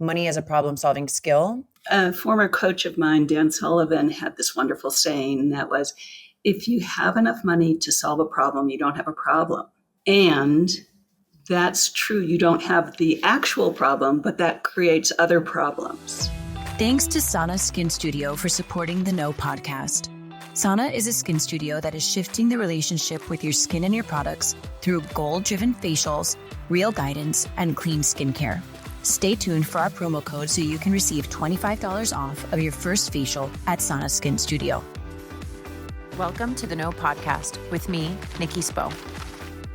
money as a problem-solving skill? A former coach of mine, Dan Sullivan, had this wonderful saying that was, if you have enough money to solve a problem, you don't have a problem. And that's true. You don't have the actual problem, but that creates other problems. Thanks to Sana Skin Studio for supporting the No podcast. Sana is a skin studio that is shifting the relationship with your skin and your products through goal-driven facials, real guidance, and clean skincare. Stay tuned for our promo code so you can receive $25 off of your first facial at Sana Skin Studio. Welcome to the No podcast with me, Nikki Spo.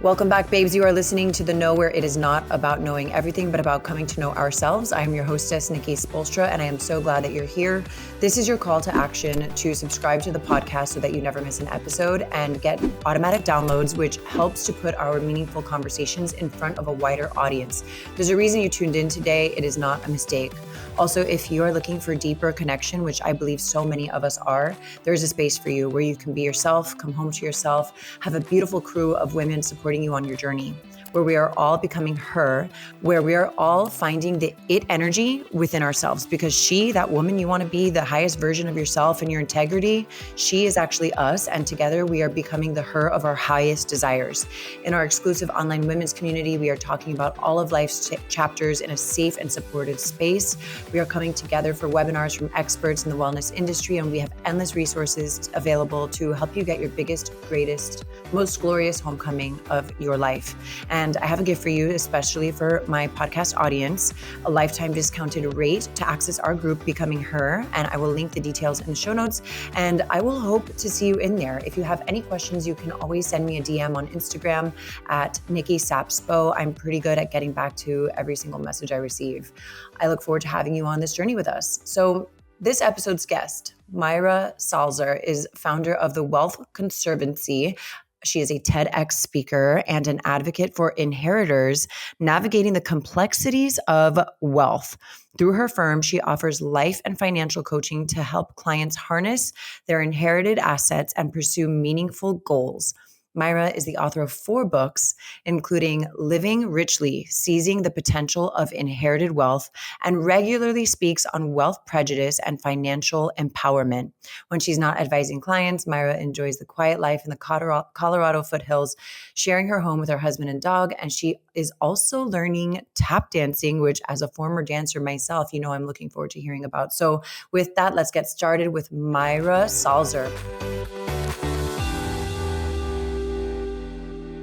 Welcome back, babes. You are listening to The Know, where it is not about knowing everything, but about coming to know ourselves. I am your hostess, Nikki Spolstra, and I am so glad that you're here. This is your call to action to subscribe to the podcast so that you never miss an episode and get automatic downloads, which helps to put our meaningful conversations in front of a wider audience. There's a reason you tuned in today. It is not a mistake. Also, if you are looking for deeper connection, which I believe so many of us are, there is a space for you where you can be yourself, come home to yourself, have a beautiful crew of women supporting you on your journey, where we are all becoming her, where we are all finding the it energy within ourselves, because she, that woman you want to be, the highest version of yourself and your integrity, she is actually us, and together we are becoming the her of our highest desires. In our exclusive online women's community, we are talking about all of life's chapters in a safe and supportive space. We are coming together for webinars from experts in the wellness industry, and we have endless resources available to help you get your biggest, greatest, most glorious homecoming of your life. And I have a gift for you, especially for my podcast audience, a lifetime discounted rate to access our group, Becoming Her. And I will link the details in the show notes. And I will hope to see you in there. If you have any questions, you can always send me a DM on Instagram at Nikki Sapspo. I'm pretty good at getting back to every single message I receive. I look forward to having you on this journey with us. So this episode's guest, Myra Salzer, is founder of the Wealth Conservancy. She is a TEDx speaker and an advocate for Inheritors, navigating the complexities of wealth. Through her firm, she offers life and financial coaching to help clients harness their inherited assets and pursue meaningful goals. Myra is the author of 4 books, including Living Richly, Seizing the Potential of Inherited Wealth, and regularly speaks on wealth prejudice and financial empowerment. When she's not advising clients, Myra enjoys the quiet life in the Colorado Foothills, sharing her home with her husband and dog, and she is also learning tap dancing, which as a former dancer myself, you know I'm looking forward to hearing about. So with that, let's get started with Myra Salzer.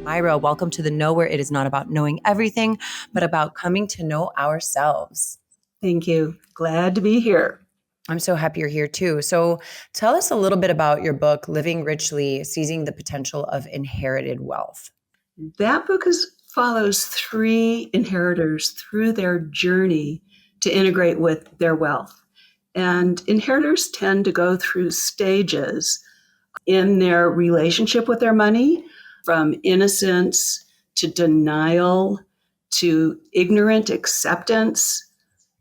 Myra, welcome to The Know, where it is not about knowing everything, but about coming to know ourselves. Thank you. Glad to be here. I'm so happy you're here too. So tell us a little bit about your book, Living Richly, Seizing the Potential of Inherited Wealth. That book follows 3 inheritors through their journey to integrate with their wealth. And inheritors tend to go through stages in their relationship with their money, from innocence to denial to ignorant acceptance,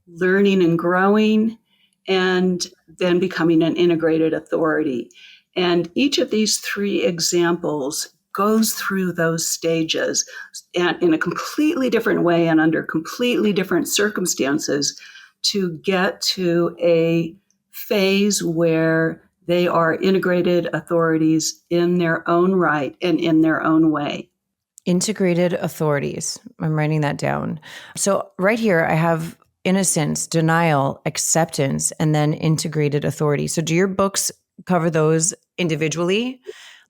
learning and growing, and then becoming an integrated authority. And each of these 3 examples goes through those stages and in a completely different way and under completely different circumstances to get to a phase where they are integrated authorities in their own right and in their own way. Integrated authorities. I'm writing that down. So right here, I have innocence, denial, acceptance, and then integrated authority. So do your books cover those individually?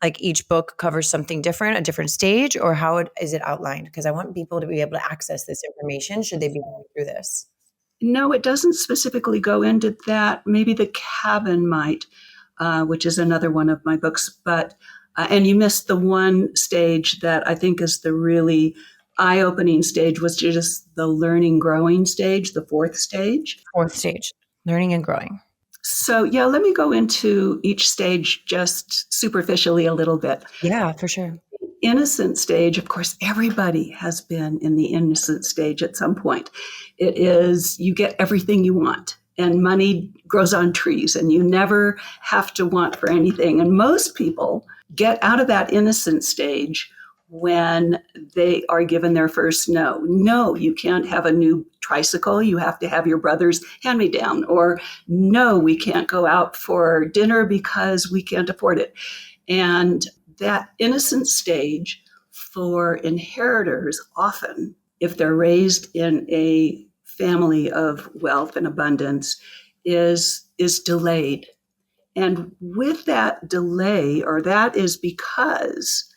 Like each book covers something different, a different stage, or how is it outlined? Because I want people to be able to access this information should they be going through this. No, it doesn't specifically go into that. Maybe The Cabin might, which is another one of my books. But and you missed the one stage that I think is the really eye-opening stage, was just the learning, growing stage, the 4th stage. 4th stage, learning and growing. So yeah, let me go into each stage just superficially a little bit. Yeah, for sure. Innocent stage, of course, everybody has been in the innocent stage at some point. It is, you get everything you want. And money grows on trees and you never have to want for anything. And most people get out of that innocent stage when they are given their first no. No, you can't have a new tricycle. You have to have your brother's hand-me-down. Or no, we can't go out for dinner because we can't afford it. And that innocent stage for inheritors, often, if they're raised in a family of wealth and abundance, is delayed. And with that delay, or that is because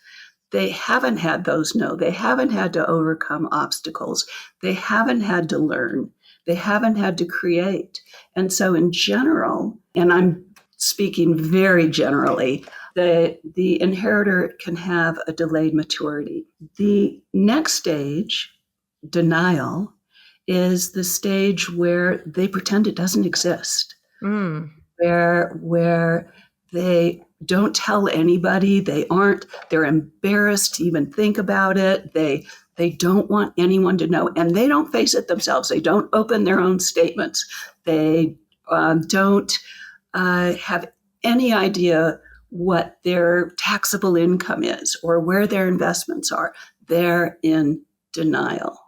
they haven't had those no, they haven't had to overcome obstacles, they haven't had to learn, they haven't had to create. And so in general, and I'm speaking very generally, the inheritor can have a delayed maturity. The next stage, denial, is the stage where they pretend it doesn't exist, where they don't tell anybody, they're embarrassed to even think about it, they don't want anyone to know, and they don't face it themselves. They don't open their own statements. They don't have any idea what their taxable income is or where their investments are. They're in denial.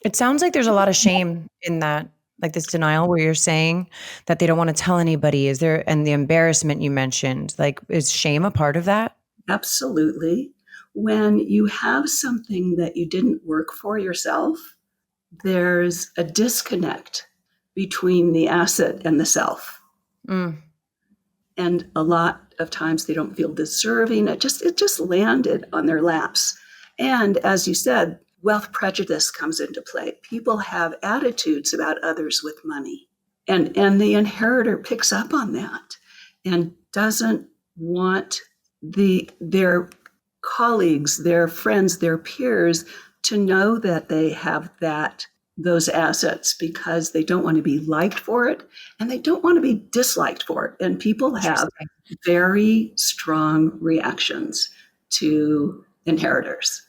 It sounds like there's a lot of shame in that, like this denial where you're saying that they don't want to tell anybody. Is there, and the embarrassment you mentioned, like, is shame a part of that? Absolutely. When you have something that you didn't work for yourself, there's a disconnect between the asset and the self. And a lot of times they don't feel deserving. It just landed on their laps. And as you said, wealth prejudice comes into play. People have attitudes about others with money. And the inheritor picks up on that and doesn't want their colleagues, their friends, their peers to know that they have those assets, because they don't want to be liked for it and they don't want to be disliked for it. And people have very strong reactions to inheritors.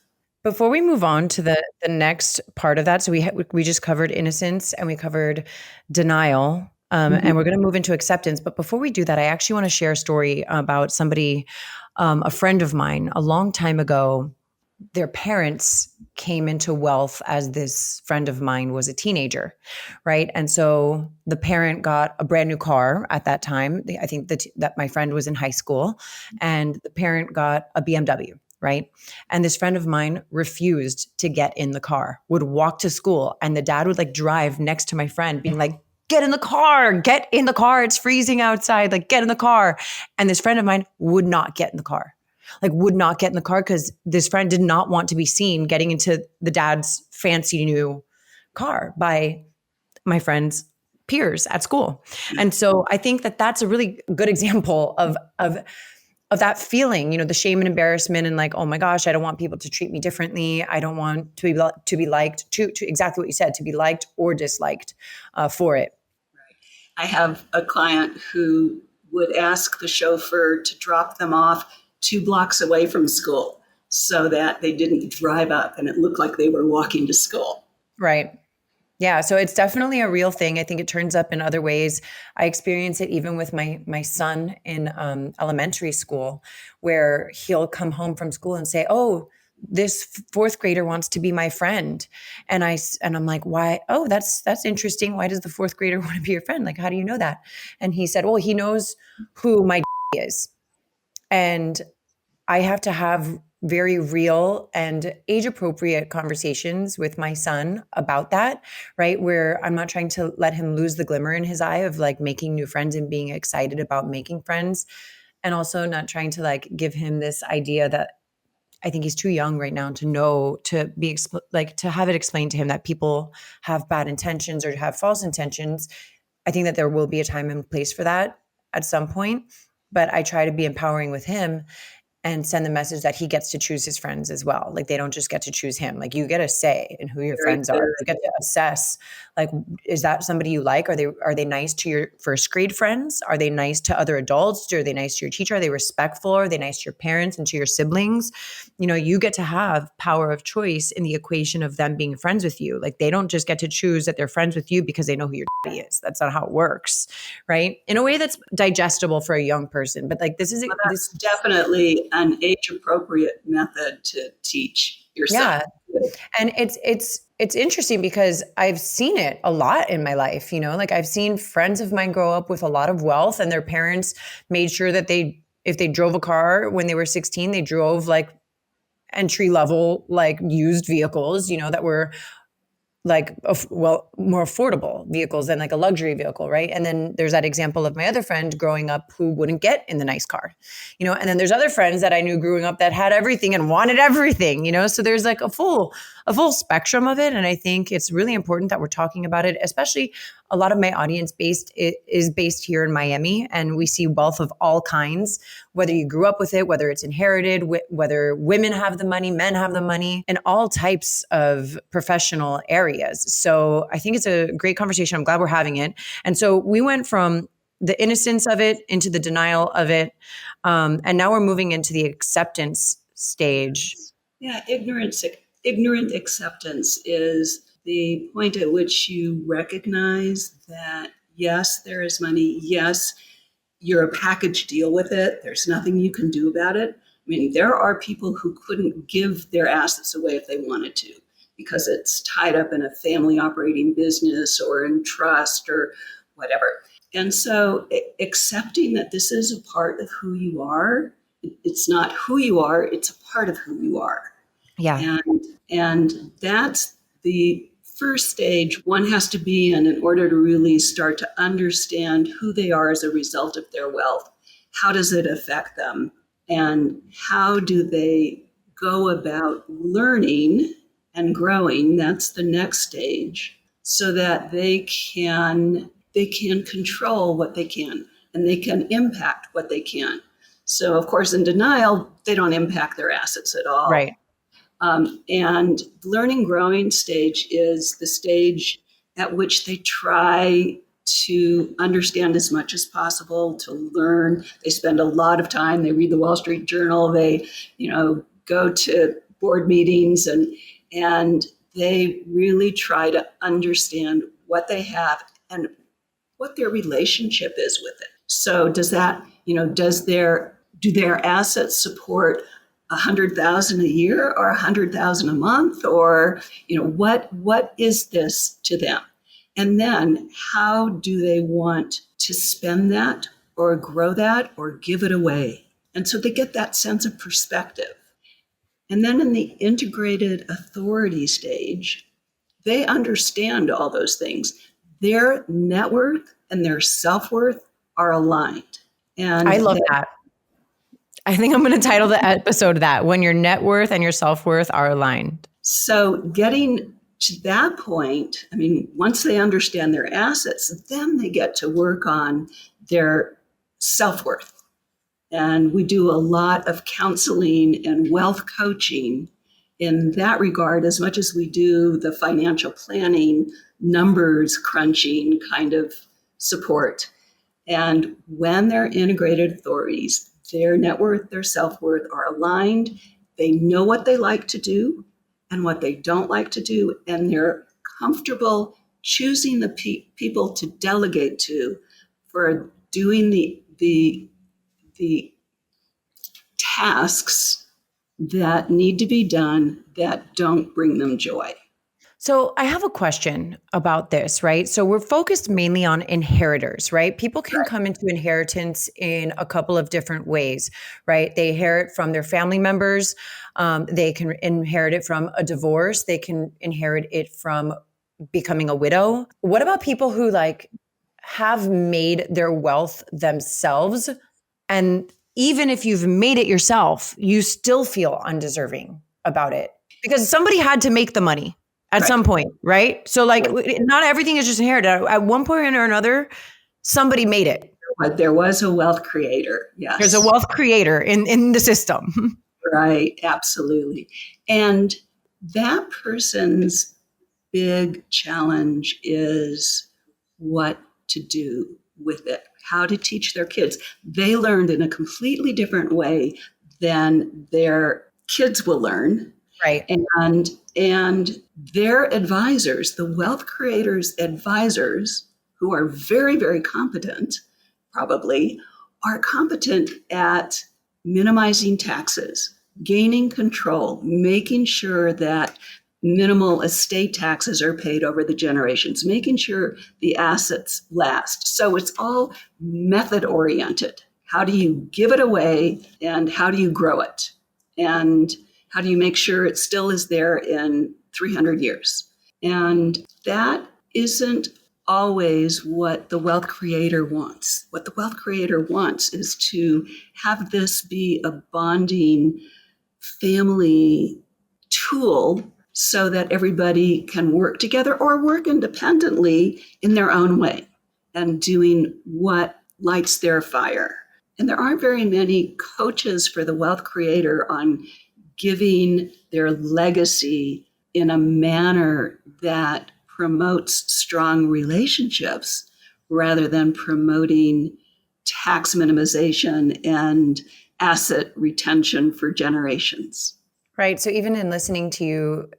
Before we move on to the next part of that, so we just covered innocence and we covered denial, and we're going to move into acceptance. But before we do that, I actually want to share a story about somebody, a friend of mine, a long time ago. Their parents came into wealth as this friend of mine was a teenager, right? And so the parent got a brand new car at that time. I think that my friend was in high school, and the parent got a BMW. Right. And this friend of mine refused to get in the car, would walk to school. And the dad would like drive next to my friend being like, get in the car, It's freezing outside. Like, get in the car. And this friend of mine would not get in the car, because this friend did not want to be seen getting into the dad's fancy new car by my friend's peers at school. And so I think that that's a really good example of that feeling, the shame and embarrassment, and like, oh my gosh, I don't want people to treat me differently. I don't want to be liked, to exactly what you said, to be liked or disliked for it. Right. I have a client who would ask the chauffeur to drop them off 2 blocks away from school so that they didn't drive up and it looked like they were walking to school. Right. Yeah. So it's definitely a real thing. I think it turns up in other ways. I experience it even with my son in elementary school, where he'll come home from school and say, oh, this 4th grader wants to be my friend. And I'm like, why? Oh, that's interesting. Why does the 4th grader want to be your friend? Like, how do you know that? And he said, well, he knows who my is. And I have to have very real and age-appropriate conversations with my son about that, right? Where I'm not trying to let him lose the glimmer in his eye of like making new friends and being excited about making friends. And also not trying to like give him this idea that I think he's too young right now to know, to be to have it explained to him that people have bad intentions or have false intentions. I think that there will be a time and place for that at some point, but I try to be empowering with him and send the message that he gets to choose his friends as well. Like, they don't just get to choose him. Like, you get a say in who your friends are. You get to assess, like, is that somebody you like? Are they nice to your first grade friends? Are they nice to other adults? Are they nice to your teacher? Are they respectful? Are they nice to your parents and to your siblings? You get to have power of choice in the equation of them being friends with you. Like, they don't just get to choose that they're friends with you because they know who your daddy is. That's not how it works, right? In a way that's digestible for a young person. But like, this is that's definitely an age-appropriate method to teach your son. Yeah. And it's interesting because I've seen it a lot in my life, like I've seen friends of mine grow up with a lot of wealth, and their parents made sure that if they drove a car when they were 16, they drove like entry level, like used vehicles, that were like, more affordable vehicles than like a luxury vehicle, right? And then there's that example of my other friend growing up who wouldn't get in the nice car, and then there's other friends that I knew growing up that had everything and wanted everything, so there's like a full spectrum of it. And I think it's really important that we're talking about it, especially a lot of my audience is based here in Miami, and we see wealth of all kinds, whether you grew up with it, whether it's inherited, whether women have the money, men have the money, and all types of professional areas. So I think it's a great conversation. I'm glad we're having it. And so we went from the innocence of it into the denial of it. And now we're moving into the acceptance stage. Yeah, ignorant acceptance is the point at which you recognize that, yes, there is money. Yes, you're a package deal with it. There's nothing you can do about it. I mean, there are people who couldn't give their assets away if they wanted to because it's tied up in a family operating business or in trust or whatever. And so accepting that this is a part of who you are, it's not who you are, it's a part of who you are. Yeah. And that's the first stage one has to be in order to really start to understand who they are as a result of their wealth. How does it affect them? And how do they go about learning and growing? That's the next stage, so that they can control what they can and they can impact what they can. So, of course, in denial, they don't impact their assets at all. Right. And learning growing stage is the stage at which they try to understand as much as possible, to learn. They spend a lot of time. They read the Wall Street Journal. They, go to board meetings and they really try to understand what they have and what their relationship is with it. So does that, do their assets support 100,000 a year or 100,000 a month, or what is this to them? And then how do they want to spend that or grow that or give it away? And so they get that sense of perspective. And then in the integrated authority stage, they understand all those things. Their net worth and their self-worth are aligned. And I love that. I think I'm going to title the episode that, when your net worth and your self-worth are aligned. So getting to that point, I mean, once they understand their assets, then they get to work on their self-worth. And we do a lot of counseling and wealth coaching in that regard, as much as we do the financial planning, numbers crunching kind of support. And when they're integrated authorities, their net worth, their self-worth are aligned. They know what they like to do and what they don't like to do, and they're comfortable choosing the people to delegate to for doing the tasks that need to be done that don't bring them joy. So I have a question about this, right? So we're focused mainly on inheritors, right? People can come into inheritance in a couple of different ways, right? They inherit from their family members. They can inherit it from a divorce. They can inherit it from becoming a widow. What about people who have made their wealth themselves? And even if you've made it yourself, you still feel undeserving about it because somebody had to make the money at some point, right? So not everything is just inherited. At one point or another, somebody made it. But there was a wealth creator, yes. There's a wealth creator in the system. Right, absolutely. And that person's big challenge is what to do with it, how to teach their kids. They learned in a completely different way than their kids will learn. Right. And their advisors, the wealth creators' advisors, who are very, very competent, probably, are competent at minimizing taxes, gaining control, making sure that minimal estate taxes are paid over the generations, making sure the assets last. So it's all method oriented. How do you give it away and how do you grow it? And how do you make sure it still is there in 300 years? And that isn't always what the wealth creator wants. What the wealth creator wants is to have this be a bonding family tool so that everybody can work together or work independently in their own way and doing what lights their fire. And there aren't very many coaches for the wealth creator on giving their legacy in a manner that promotes strong relationships rather than promoting tax minimization and asset retention for generations. Right. So even in listening to you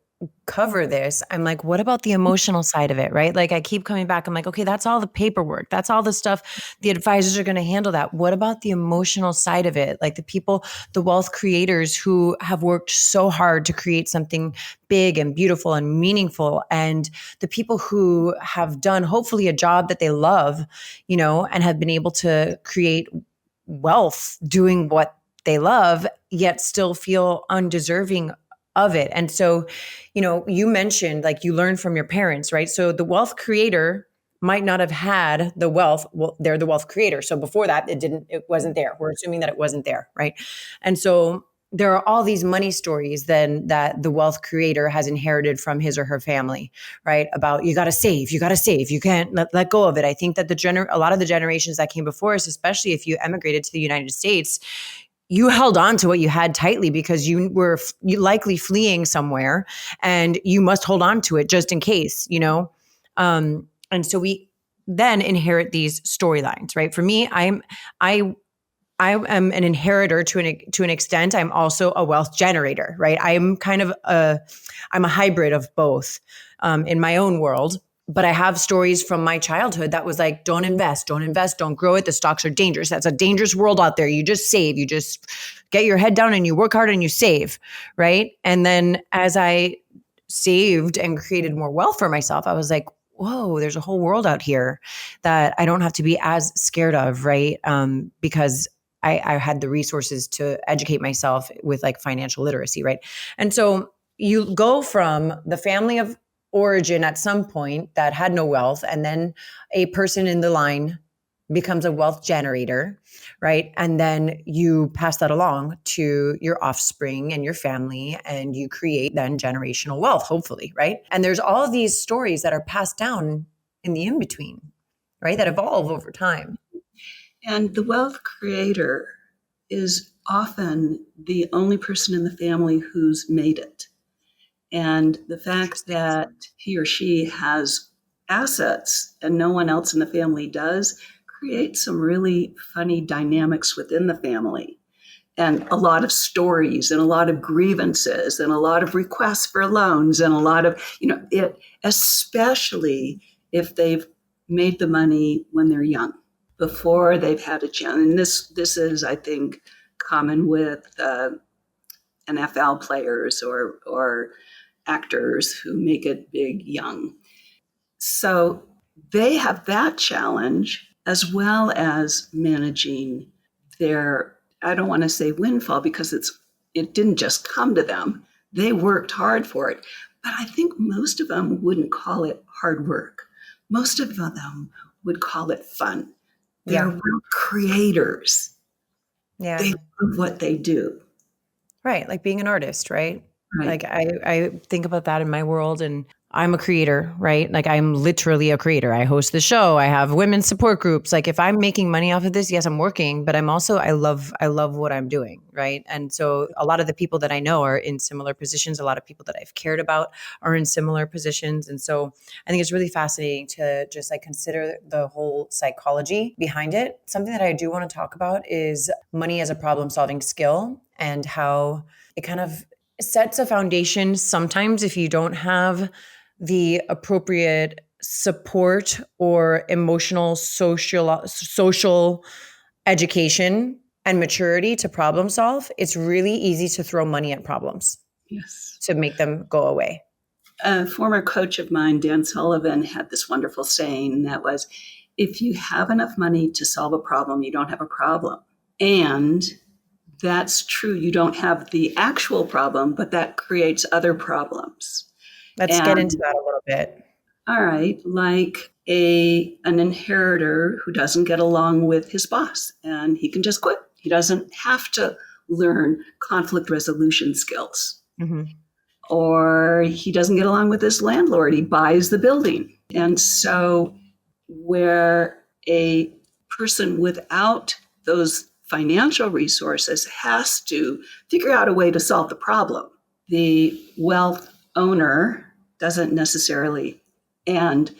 cover this, I'm like, what about the emotional side of it, right? Like I keep coming back. I'm like, okay, that's all the paperwork. That's all the stuff. The advisors are going to handle that. What about the emotional side of it? Like the people, the wealth creators who have worked so hard to create something big and beautiful and meaningful. And the people who have done hopefully a job that they love, and have been able to create wealth doing what they love, yet still feel undeserving of it. And so, you mentioned like you learned from your parents, right? So the wealth creator might not have had the wealth. Well, they're the wealth creator. So before that, it wasn't there. We're assuming that it wasn't there, right? And so there are all these money stories then that the wealth creator has inherited from his or her family, right? About you got to save, you can't let go of it. I think that a lot of the generations that came before us, especially if you emigrated to the United States, you held on to what you had tightly because you likely fleeing somewhere and you must hold on to it just in case, and so we then inherit these storylines, right? For me, I am an inheritor to an extent. I'm also a wealth generator, right? I'm a hybrid of both in my own world. But I have stories from my childhood that was like, don't invest, don't grow it. The stocks are dangerous. That's a dangerous world out there. You just save, you just get your head down and you work hard and you save, right? And then as I saved and created more wealth for myself, I was like, whoa, there's a whole world out here that I don't have to be as scared of, right? Because I had the resources to educate myself with like financial literacy, right? And so you go from the family of origin at some point that had no wealth, and then a person in the line becomes a wealth generator, right? And then you pass that along to your offspring and your family, and you create then generational wealth, hopefully, right? And there's all of these stories that are passed down in the in-between, right? That evolve over time. And the wealth creator is often the only person in the family who's made it. And the fact that he or she has assets and no one else in the family does creates some really funny dynamics within the family, and a lot of stories and a lot of grievances and a lot of requests for loans and a lot of, it, especially if they've made the money when they're young, before they've had a chance. And this is, I think, common with NFL players or actors who make it big young. So they have that challenge as well as managing their, I don't want to say windfall because it didn't just come to them. They worked hard for it. But I think most of them wouldn't call it hard work. Most of them would call it fun. They're real creators. Yeah. They love what they do. Right. Like being an artist, right? Right. Like I think about that in my world, and I'm a creator, right? Like I'm literally a creator. I host the show. I have women's support groups. Like if I'm making money off of this, yes, I'm working, but I'm also, I love what I'm doing. Right. And so a lot of the people that I know are in similar positions. A lot of people that I've cared about are in similar positions. And so I think it's really fascinating to just like consider the whole psychology behind it. Something that I do want to talk about is money as a problem solving skill and how it kind of sets a foundation. Sometimes if you don't have the appropriate support or emotional social education and maturity to problem solve, it's really easy to throw money at problems Yes. to make them go away. A former coach of mine, Dan Sullivan, had this wonderful saying that was, if you have enough money to solve a problem, you don't have a problem. And that's true. You don't have the actual problem, but that creates other problems. Let's get into that a little bit. All right, like an inheritor who doesn't get along with his boss and he can just quit. He doesn't have to learn conflict resolution skills. Mm-hmm. Or he doesn't get along with his landlord. He buys the building. And so where a person without those financial resources has to figure out a way to solve the problem, the wealth owner doesn't necessarily. And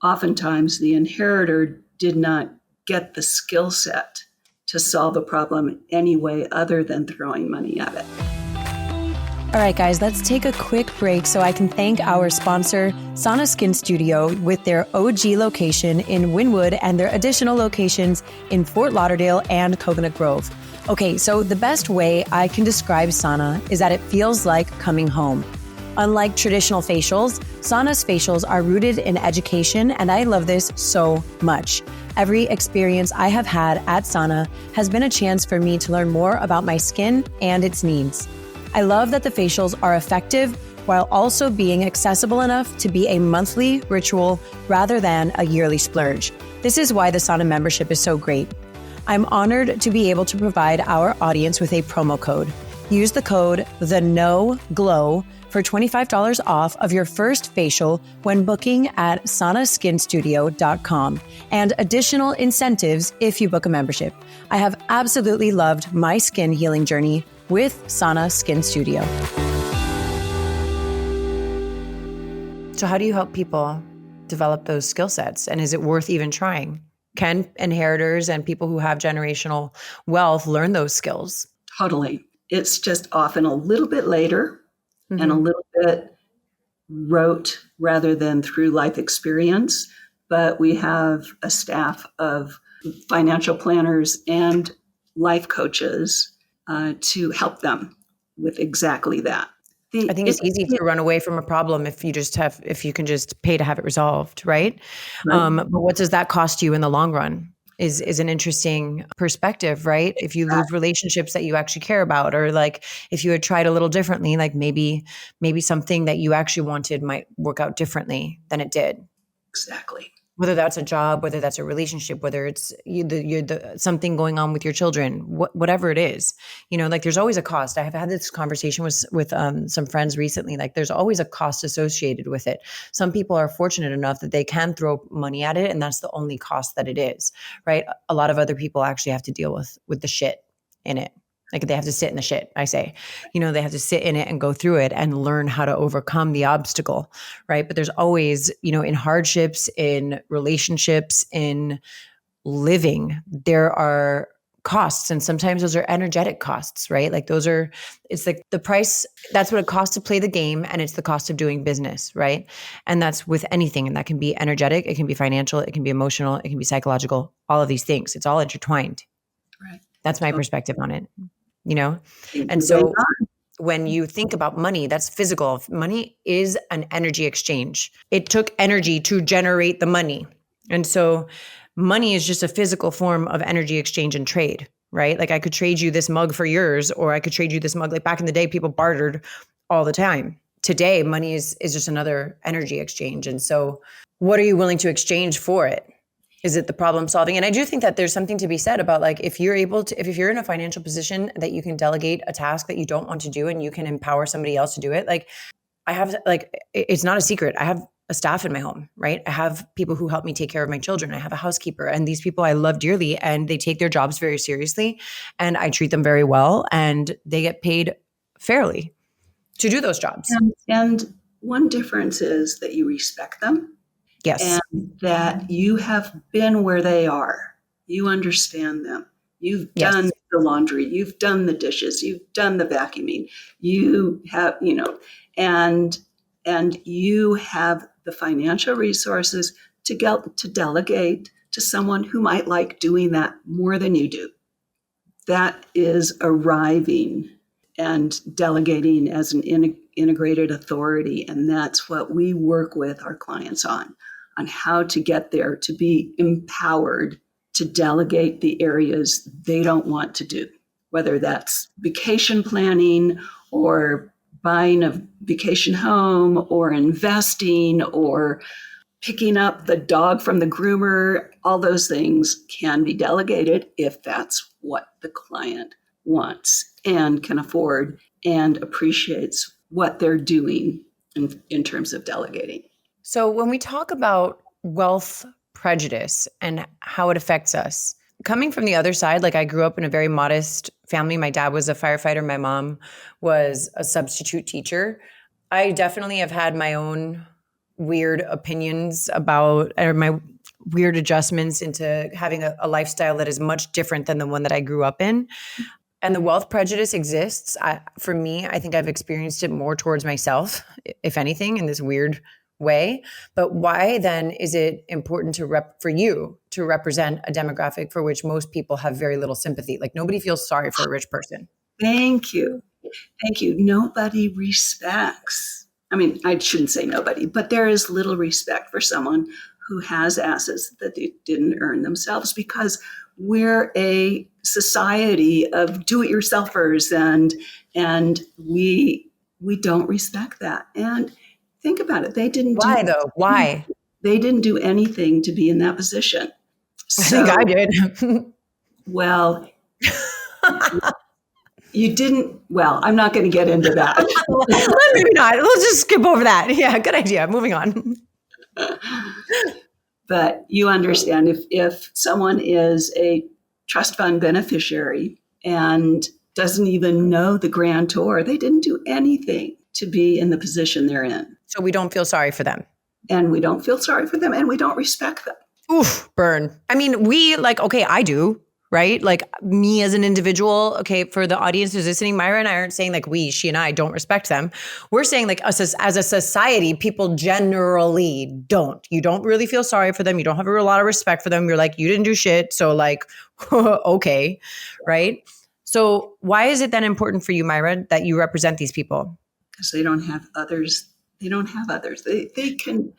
oftentimes the inheritor did not get the skill set to solve a problem any way other than throwing money at it. All right, guys, let's take a quick break so I can thank our sponsor, Sana Skin Studio, with their OG location in Wynwood and their additional locations in Fort Lauderdale and Coconut Grove. Okay, so the best way I can describe Sana is that it feels like coming home. Unlike traditional facials, Sana's facials are rooted in education, and I love this so much. Every experience I have had at Sana has been a chance for me to learn more about my skin and its needs. I love that the facials are effective while also being accessible enough to be a monthly ritual rather than a yearly splurge. This is why the Sana membership is so great. I'm honored to be able to provide our audience with a promo code. Use the code THENOGLOW for $25 off of your first facial when booking at sanaskinstudio.com and additional incentives if you book a membership. I have absolutely loved my skin healing journey with Sana Skin Studio. So how do you help people develop those skill sets? And is it worth even trying? Can inheritors and people who have generational wealth learn those skills? Totally. It's just often a little bit later and a little bit rote rather than through life experience. But we have a staff of financial planners and life coaches to help them with exactly that. I think it's easy to run away from a problem if you can just pay to have it resolved, right? But what does that cost you in the long run is an interesting perspective, right? If you lose relationships that you actually care about, or like if you had tried a little differently, like maybe something that you actually wanted might work out differently than it did. Exactly. Whether that's a job, whether that's a relationship, whether it's something going on with your children, whatever it is, like there's always a cost. I have had this conversation with some friends recently. Like there's always a cost associated with it. Some people are fortunate enough that they can throw money at it, and that's the only cost that it is, right? A lot of other people actually have to deal with the shit in it. Like they have to sit in the shit, I say. They have to sit in it and go through it and learn how to overcome the obstacle, right? But there's always, in hardships, in relationships, in living, there are costs. And sometimes those are energetic costs, right? Like it's like the price, that's what it costs to play the game, and it's the cost of doing business, right? And that's with anything. And that can be energetic, it can be financial, it can be emotional, it can be psychological, all of these things. It's all intertwined. Right. That's my perspective on it. And so when you think about money, that's physical. Money is an energy exchange. It took energy to generate the money. And so money is just a physical form of energy exchange and trade, right? Like I could trade you this mug for yours, or I could trade you this mug. Like back in the day, people bartered all the time. Today, money is just another energy exchange. And so what are you willing to exchange for it? Is it the problem solving? And I do think that there's something to be said about like, if you're in a financial position that you can delegate a task that you don't want to do and you can empower somebody else to do it. Like it's not a secret. I have a staff in my home, right? I have people who help me take care of my children. I have a housekeeper, and these people I love dearly, and they take their jobs very seriously, and I treat them very well, and they get paid fairly to do those jobs. And one difference is that you respect them. Yes. And that you have been where they are. You understand them. You've done the laundry. You've done the dishes. You've done the vacuuming. You have, and you have the financial resources to delegate to someone who might like doing that more than you do. that is arriving and delegating as an integrated authority. And that's what we work with our clients on how to get there, to be empowered to delegate the areas they don't want to do, whether that's vacation planning or buying a vacation home or investing or picking up the dog from the groomer. All those things can be delegated if that's what the client wants and can afford and appreciates what they're doing in terms of delegating. So when we talk about wealth prejudice and how it affects us, coming from the other side, like I grew up in a very modest family. My dad was a firefighter. My mom was a substitute teacher. I definitely have had my own weird opinions about, or my weird adjustments into having a lifestyle that is much different than the one that I grew up in. And the wealth prejudice exists. For me, I think I've experienced it more towards myself, if anything, in this weird way. But why then is it important for you to represent a demographic for which most people have very little sympathy? Like nobody feels sorry for a rich person. Thank you. Thank you. Nobody respects. I mean, I shouldn't say nobody, but there is little respect for someone who has assets that they didn't earn themselves, because we're a society of do-it-yourselfers, and we don't respect that. And think about it. They didn't. Why though? Why? They didn't do anything to be in that position. So, I think I did. Well, you didn't. Well, I'm not going to get into that. Maybe not. Let's just skip over that. Yeah, good idea. Moving on. But you understand, if someone is a trust fund beneficiary and doesn't even know the grantor, they didn't do anything to be in the position they're in. So we don't feel sorry for them. And we don't feel sorry for them, and we don't respect them. Oof, burn. I mean, okay, I do, right? Like me as an individual, okay, for the audience who's listening, Myra and I aren't saying like she and I don't respect them. We're saying like us as a society, people generally don't. You don't really feel sorry for them. You don't have a lot of respect for them. You're like, you didn't do shit. So like, okay, right? So why is it then important for you, Myra, that you represent these people? Because they don't have others. They don't have others. They can,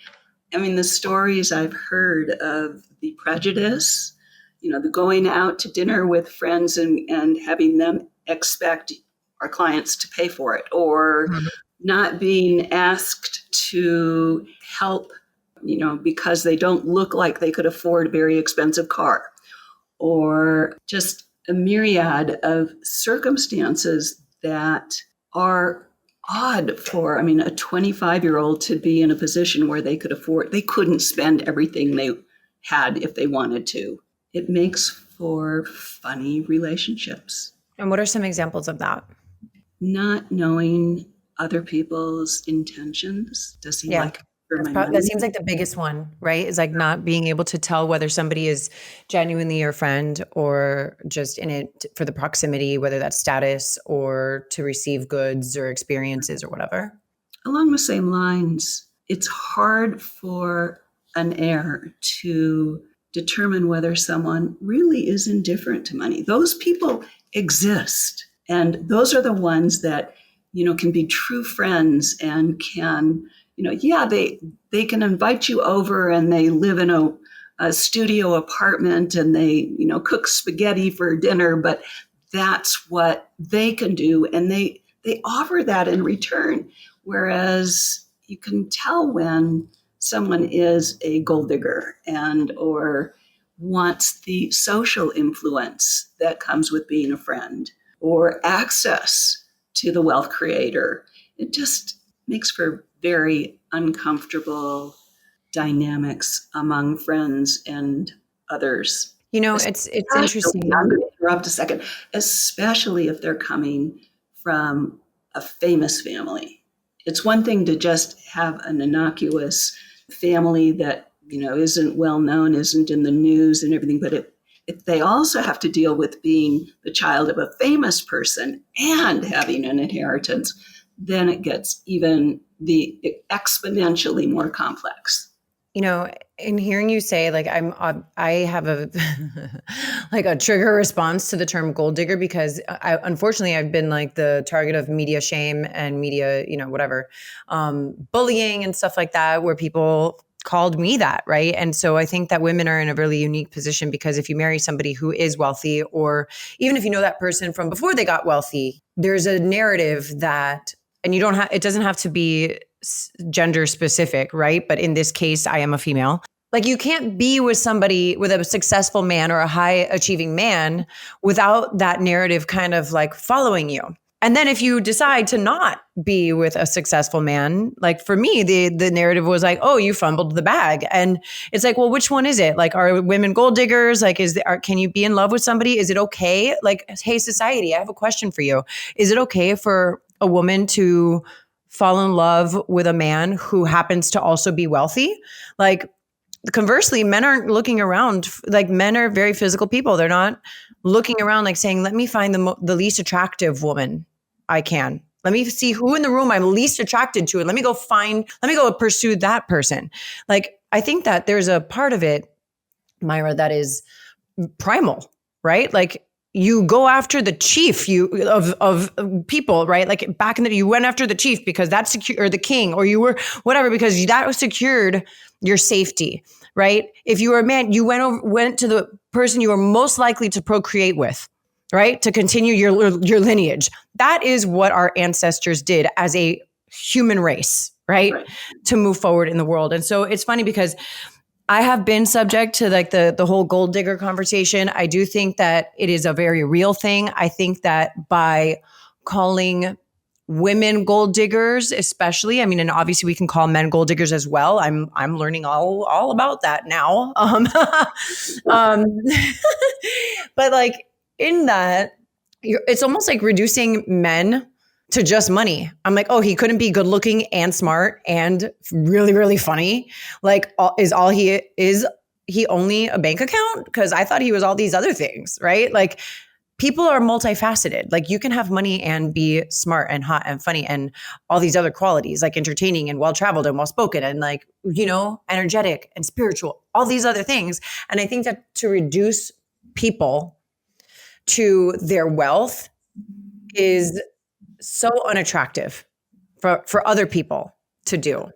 I mean, the stories I've heard of the Prejudice, the going out to dinner with friends and having them expect our clients to pay for it, or not being asked to help, because they don't look like they could afford a very expensive car, or just a myriad of circumstances that are odd for, a 25-year-old to be in a position where they couldn't spend everything they had if they wanted to. It makes for funny relationships. And what are some examples of that? Not knowing other people's intentions. Does he like for my money? That seems like the biggest one, right? Is like not being able to tell whether somebody is genuinely your friend or just in it for the proximity, whether that's status or to receive goods or experiences or whatever. Along the same lines, it's hard for an heir to determine whether someone really is indifferent to money. Those people exist. And those are the ones that, can be true friends and can, they can invite you over and they live in a studio apartment and they, cook spaghetti for dinner, but that's what they can do. And they offer that in return. Whereas you can tell when someone is a gold digger or wants the social influence that comes with being a friend or access to the wealth creator. It just makes for very uncomfortable dynamics among friends and others. It's interesting. I'm going to interrupt a second, especially if they're coming from a famous family. It's one thing to just have an innocuous family that, isn't well known, isn't in the news and everything, but if they also have to deal with being the child of a famous person and having an inheritance, then it gets even exponentially more complex. in hearing you say, like, I have a like a trigger response to the term gold digger because unfortunately I've been like the target of media shame and media, whatever, bullying and stuff like that, where people called me that, right? And so I think that women are in a really unique position because if you marry somebody who is wealthy, or even if you know that person from before they got wealthy, there's a narrative that, and it doesn't have to be gender specific, right? But in this case, I am a female. Like, you can't be with somebody, with a successful man or a high achieving man, without that narrative kind of like following you. And then if you decide to not be with a successful man, like for me, the narrative was like, oh, you fumbled the bag. And it's like, well, which one is it? Like, are women gold diggers? Like, can you be in love with somebody? Is it okay? Like, hey, society, I have a question for you. Is it okay for a woman to fall in love with a man who happens to also be wealthy? Like, conversely, men aren't looking around. Like, men are very physical people. They're not looking around like saying, let me find the least attractive woman I can. Let me see who in the room I'm least attracted to, and let me go pursue that person. Like, I think that there's a part of it, Myra, that is primal, right? Like, you go after the chief of people, right? Like, back in the day, you went after the chief because that's secure, or the king, or you were whatever, because that was secured your safety, right? If you were a man, you went to the person you were most likely to procreate with, right? To continue your lineage. That is what our ancestors did as a human race, right? To move forward in the world. And so it's funny because I have been subject to like the whole gold digger conversation. I do think that it is a very real thing. I think that by calling women gold diggers, especially, I mean, and obviously we can call men gold diggers as well. I'm learning all about that now. But like, in that, it's almost like reducing men to just money. I'm like, oh, he couldn't be good looking and smart and really, really funny. Like, is he only a bank account? Because I thought he was all these other things, right? Like, people are multifaceted. Like, you can have money and be smart and hot and funny and all these other qualities, like entertaining and well-traveled and well-spoken and like, energetic and spiritual, all these other things. And I think that to reduce people to their wealth is so unattractive for other people to do.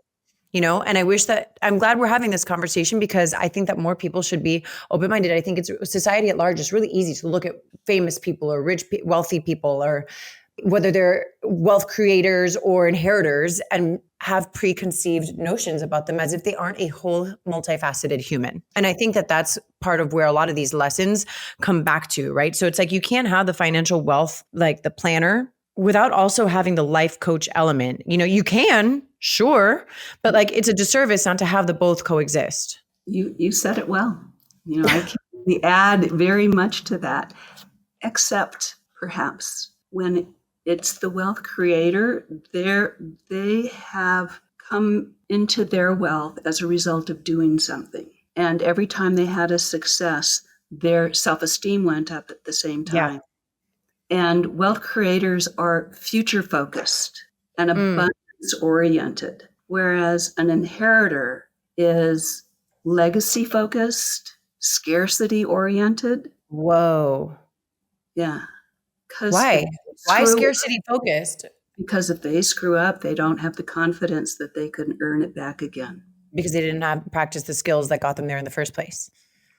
And I'm glad we're having this conversation because I think that more people should be open-minded. I think it's society at large. It's really easy to look at famous people or rich, wealthy people, or whether they're wealth creators or inheritors, and have preconceived notions about them as if they aren't a whole multifaceted human. And I think that that's part of where a lot of these lessons come back to, right? So it's like, you can't have the financial wealth, like the planner, without also having the life coach element. You can, sure, but like, it's a disservice not to have the both coexist. You said it well. I can add very much to that, except perhaps when it's the wealth creator, they have come into their wealth as a result of doing something. And every time they had a success, their self-esteem went up at the same time. Yeah. And wealth creators are future focused and abundance oriented, whereas an inheritor is legacy focused, scarcity oriented. Whoa. Yeah. Why? Why scarcity focused? Because if they screw up, they don't have the confidence that they can earn it back again. Because they didn't practice the skills that got them there in the first place.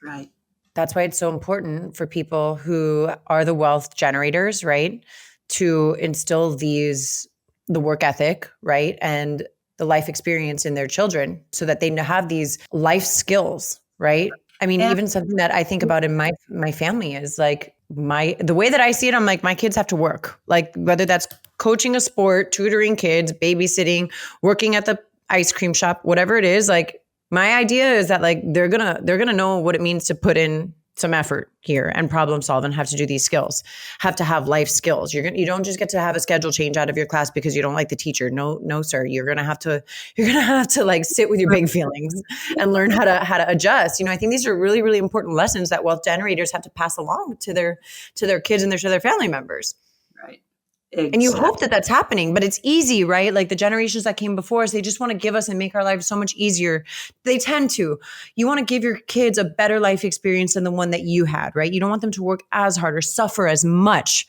Right. That's why it's so important for people who are the wealth generators, right, to instill the work ethic, right, and the life experience in their children so that they have these life skills, right? I mean, even something that I think about in my family is like the way that I see it, I'm like, my kids have to work, like whether that's coaching a sport, tutoring kids, babysitting, working at the ice cream shop, whatever it is. Like, my idea is that like they're gonna know what it means to put in some effort here and problem solve and have to do these skills, have to have life skills. You don't just get to have a schedule change out of your class because you don't like the teacher. No, sir. You're gonna have to like sit with your big feelings and learn how to adjust. I think these are really, really important lessons that wealth generators have to pass along to their kids and to their family members. Right. And you hope Exactly. that that's happening, but it's easy, right? Like the generations that came before us, they just want to give us and make our lives so much easier. They tend to. You want to give your kids a better life experience than the one that you had, right? You don't want them to work as hard or suffer as much,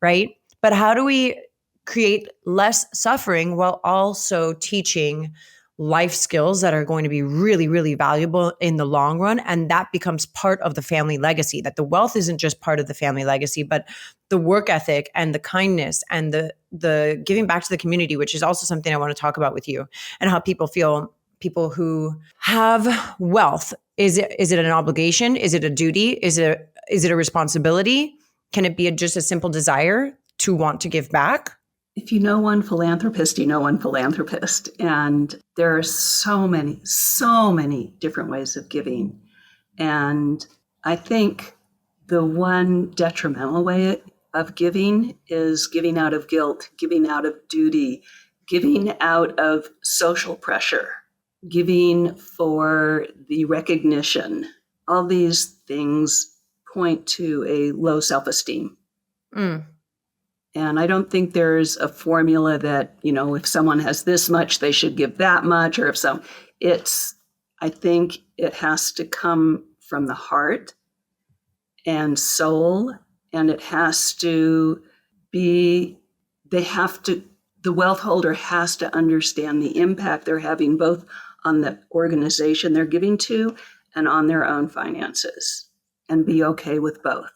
right? But how do we create less suffering while also teaching life skills that are going to be really, really valuable in the long run? And that becomes part of the family legacy, that the wealth isn't just part of the family legacy, but the work ethic and the kindness and the giving back to the community, which is also something I want to talk about with you, and how people feel, people who have wealth. Is it an obligation? Is it a duty? Is it a responsibility? Can it be just a simple desire to want to give back? If you know one philanthropist, you know one philanthropist. And there are so many different ways of giving. And I think the one detrimental way of giving is giving out of guilt, giving out of duty, giving out of social pressure, giving for the recognition. All these things point to a low self-esteem. Mm. And I don't think there's a formula that, if someone has this much, they should give that much, or I think it has to come from the heart and soul, and it has to be, the wealth holder has to understand the impact they're having both on the organization they're giving to and on their own finances, and be okay with both.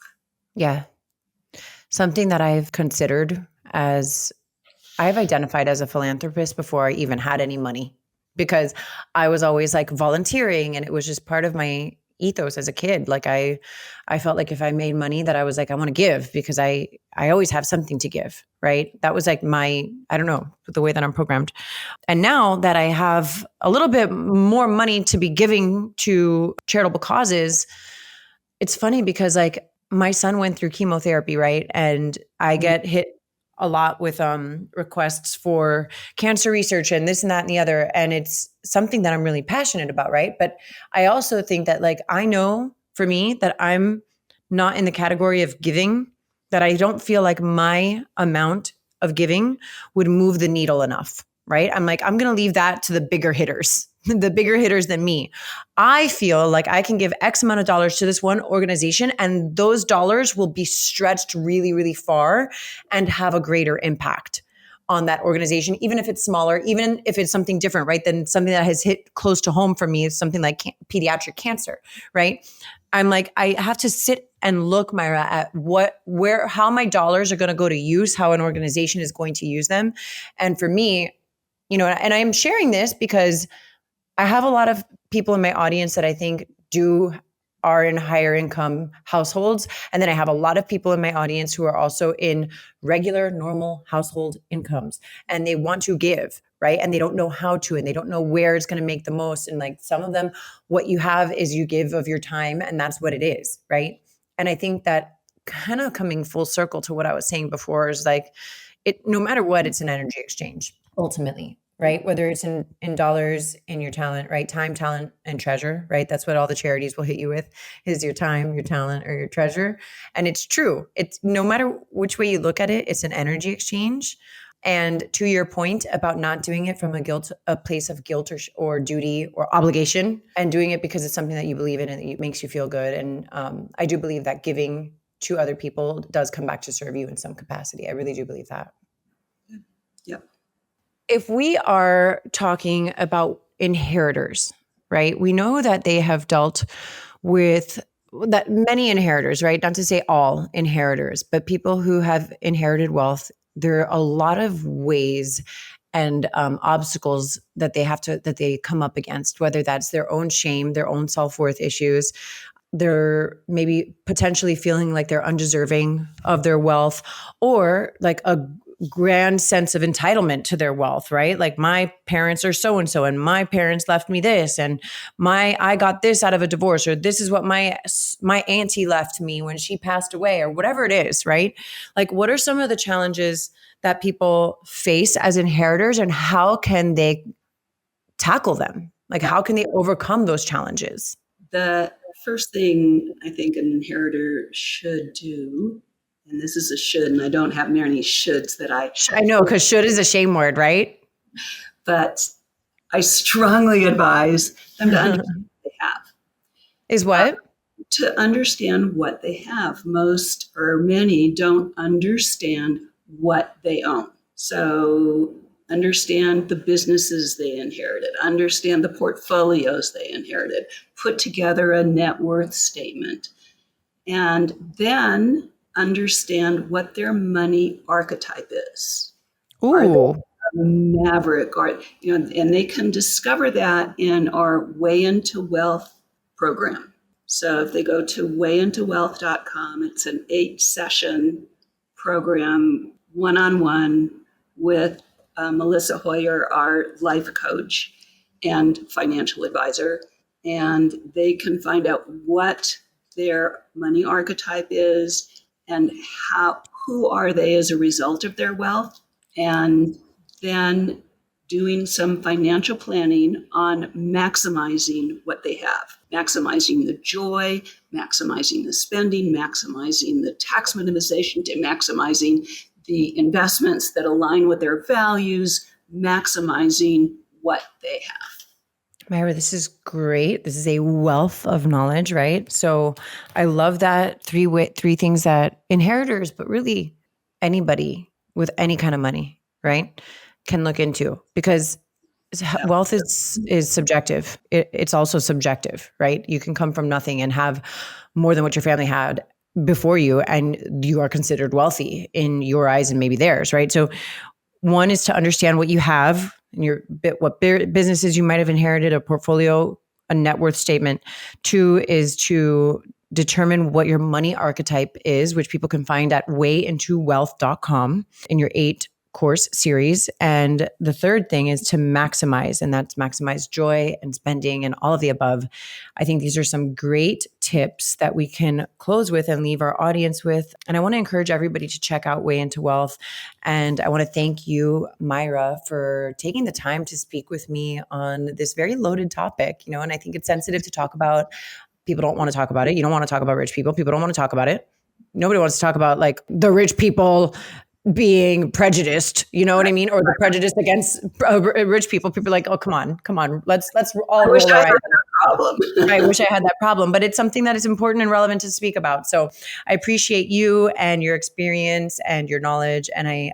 Yeah. Something that I've considered as I've identified as a philanthropist before I even had any money, because I was always like volunteering, and it was just part of my ethos as a kid. Like I felt like if I made money that I was like, I want to give, because I always have something to give, right? That was like I don't know, the way that I'm programmed. And now that I have a little bit more money to be giving to charitable causes, it's funny because like my son went through chemotherapy, right? And I get hit a lot with requests for cancer research and this and that and the other. And it's something that I'm really passionate about, right? But I also think that like, I know for me that I'm not in the category of giving, that I don't feel like my amount of giving would move the needle enough, right? I'm like, I'm going to leave that to the bigger hitters, the bigger hitters than me. I feel like I can give X amount of dollars to this one organization, and those dollars will be stretched really, really far and have a greater impact on that organization, even if it's smaller, even if it's something different, right? Than something that has hit close to home for me is something like pediatric cancer, right? I'm like, I have to sit and look, Myra, at how my dollars are going to go to use, how an organization is going to use them. And for me, and I am sharing this because I have a lot of people in my audience that I think are in higher income households. And then I have a lot of people in my audience who are also in regular, normal household incomes, and they want to give, right? And they don't know how to, and they don't know where it's going to make the most. And like some of them, what you have is you give of your time, and that's what it is, right? And I think that kind of coming full circle to what I was saying before is like, no matter what, it's an energy exchange ultimately, right? Whether it's in dollars, in your talent, right? Time, talent, and treasure, right? That's what all the charities will hit you with, is your time, your talent, or your treasure. And it's true. It's no matter which way you look at it, it's an energy exchange. And to your point about not doing it from a place of guilt or duty or obligation, and doing it because it's something that you believe in and it makes you feel good. And I do believe that giving to other people does come back to serve you in some capacity. I really do believe that. Yep. If we are talking about inheritors, right? We know that they have dealt with that many inheritors, right? Not to say all inheritors, but people who have inherited wealth. There are a lot of ways and obstacles that they come up against, whether that's their own shame, their own self-worth issues. They're maybe potentially feeling like they're undeserving of their wealth, or like a grand sense of entitlement to their wealth, right? Like my parents are so-and-so, and my parents left me this, and I got this out of a divorce, or this is what my auntie left me when she passed away, or whatever it is, right? Like, what are some of the challenges that people face as inheritors, and how can they tackle them? Like, how can they overcome those challenges? The first thing I think an inheritor should do and this is a should, and I don't have many shoulds that I know, because should is a shame word, right? But I strongly advise them to understand what they have. Is what? To understand what they have. Most or many don't understand what they own. So understand the businesses they inherited, understand the portfolios they inherited, put together a net worth statement, and then understand what their money archetype is. Ooh. Are they a maverick? And they can discover that in our Way Into Wealth program. So if they go to wayintowealth.com, it's an 8-session program, one-on-one with Melissa Hoyer, our life coach and financial advisor. And they can find out what their money archetype is and who are they as a result of their wealth, and then doing some financial planning on maximizing what they have, maximizing the joy, maximizing the spending, maximizing the tax minimization, to maximizing the investments that align with their values, maximizing what they have. Myra, this is great. This is a wealth of knowledge, right? So I love that three things that inheritors, but really anybody with any kind of money, right, can look into, because wealth is subjective. It's also subjective, right? You can come from nothing and have more than what your family had before you, and you are considered wealthy in your eyes and maybe theirs, right? So one is to understand what you have and what businesses you might have inherited, a portfolio, a net worth statement. 2 is to determine what your money archetype is, which people can find at wayintowealth.com in your 8-course series. And the third thing is to maximize, and that's maximize joy and spending and all of the above. I think these are some great tips that we can close with and leave our audience with. And I want to encourage everybody to check out Way Into Wealth. And I want to thank you, Myra, for taking the time to speak with me on this very loaded topic, and I think it's sensitive to talk about. People don't want to talk about it. You don't want to talk about rich people. People don't want to talk about it. Nobody wants to talk about like the rich people being prejudiced, you know what I mean? Or the prejudice against rich people. People are like, oh, come on. Let's all roll our eyes. I wish I had that problem, but it's something that is important and relevant to speak about. So I appreciate you and your experience and your knowledge. And I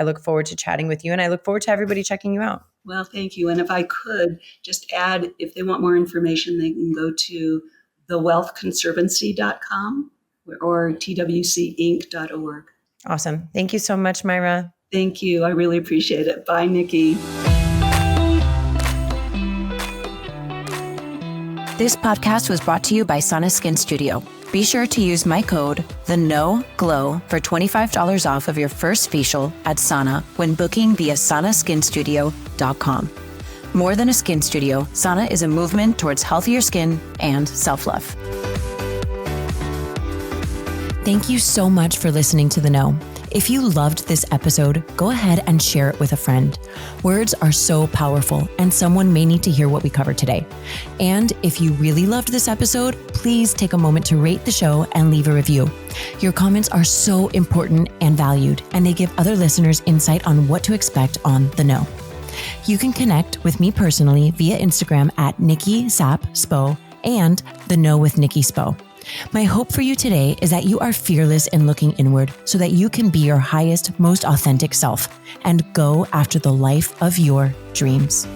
look forward to chatting with you, and I look forward to everybody checking you out. Well, thank you. And if I could just add, if they want more information, they can go to thewealthconservancy.com or twcinc.org. Awesome. Thank you so much, Myra. Thank you. I really appreciate it. Bye, Nikki. This podcast was brought to you by Sana Skin Studio. Be sure to use my code, TheNoGlow, for $25 off of your first facial at Sana when booking via sanaskinstudio.com. More than a skin studio, Sana is a movement towards healthier skin and self-love. Thank you so much for listening to The Know. If you loved this episode, go ahead and share it with a friend. Words are so powerful, and someone may need to hear what we covered today. And if you really loved this episode, please take a moment to rate the show and leave a review. Your comments are so important and valued, and they give other listeners insight on what to expect on The Know. You can connect with me personally via Instagram at Nikki Sap Spo and The Know with Nikki Spo. My hope for you today is that you are fearless in looking inward so that you can be your highest, most authentic self and go after the life of your dreams.